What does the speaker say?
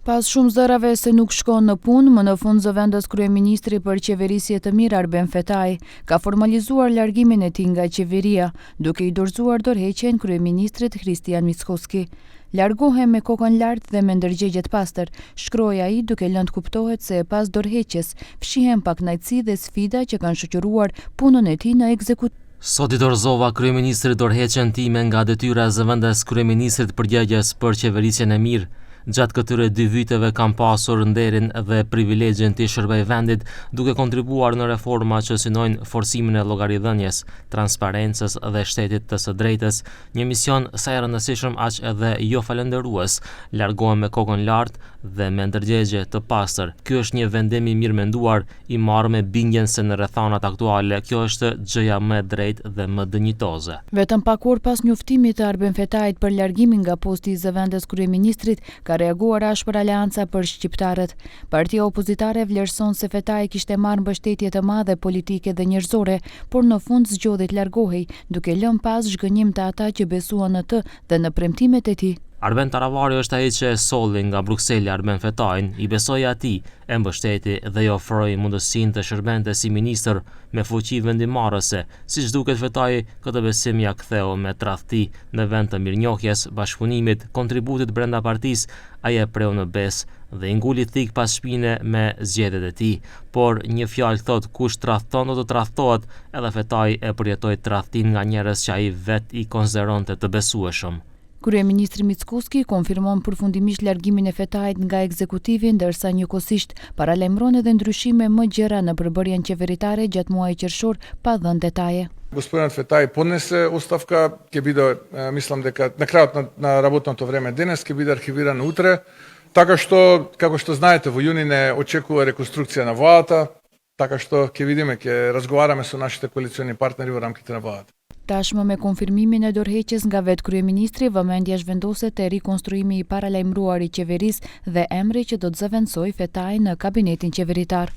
Pas shumë zërave se nuk shkon në punë, më në fund zëvendës kryeministri për qeverisje të mirë Arben Fetaj ka formalizuar largimin e tij nga qeveria, duke i dorëzuar dorëheqjen kryeministrit Kristian Mickoski. Largohem me kokën lart dhe me ndërgjegje të pastër, shkroi ai duke lënë të kuptohet se pas dorëheqjes fshihen pakënaqësi dhe sfida që kanë shoqëruar punën e tij në ekzekutiv. Sot i dorëzova kryeministrit dorëheqjen time nga detyra e zëvendës kryeministrit përgjegjës për qeverisjen e mirë. Gjatë këtyre 2 viteve kam pasur nderin dhe privilegjin të shërbej vendit duke kontribuar në reforma që synojnë forcimin e llogaridhënies, transparencës dhe shtetit të së drejtës, një mision sa i rëndësishëm aq edhe jo falënderues. Largohem me kokën lart dhe me ndërgjegje të pastër. Ky është një vendim i mirë menduar, i marrë me bindjen se në rrethanat aktuale kjo është gjëja më e drejtë dhe më dënjitoze. Vetëm pak orë pas njoftimit të Arben Fetajit për largimin nga posti i zëvendës kryeministrit, ka reaguar ashpër Aleanca për shqiptarët. Partia opozitare vlerëson se Fetaj kishte marrë mbështetje të madhe politike dhe njerëzore, por në fund zgjodhi të largohej, duke lënë pas zhgënjim të ata që besuan në të dhe në premtimet e tij. Arben Taravari është ai që e solli nga Brukseli Arben Fetajin, i besoi atij, e mbështeti dhe i ofroi mundësinë të shërbente si ministër me fuqi vendimmarrëse. Siç duket Fetaji këtë besim ja ktheu me tradhti në vend të mirënjohjes, bashkëpunimit, kontributit brenda partisë, ai e preu në bes dhe i nguli thik pas shpine me zgjedhjet e tij. Por një fjalë thot kush tradhton do të tradhtohet, edhe Fetaji e përjetoi tradhtin nga njerëz që ai vet i konsideronte të besueshëm. Kryeministri Mickoski konfirmon përfundimisht largimin e Fetajit nga ekzekutivi, ndërsa njëkohësisht paralajmëron edhe ndryshime më gjëra në përbërjen qeveritare gjatë muajit qershor pa dhënë detaje. Gospodin Fetaj podnese ostavka, ќе биде, мислам дека на крајот на работното време денес ќе биде архивиран утре, така што, како што знаете, во јуни не очекува реконструкција на владата, така што ќе видиме, ќе разговараме со нашите коалициони партнери во рамките на владата. Tashmë me konfirmimin e dorëheqjes nga vetë kryeministri, vëmendja zhvendoset te rikonstruimi i paralajmëruar i qeverisë dhe emri që do të zëvendësojë Fetaj në kabinetin qeveritar.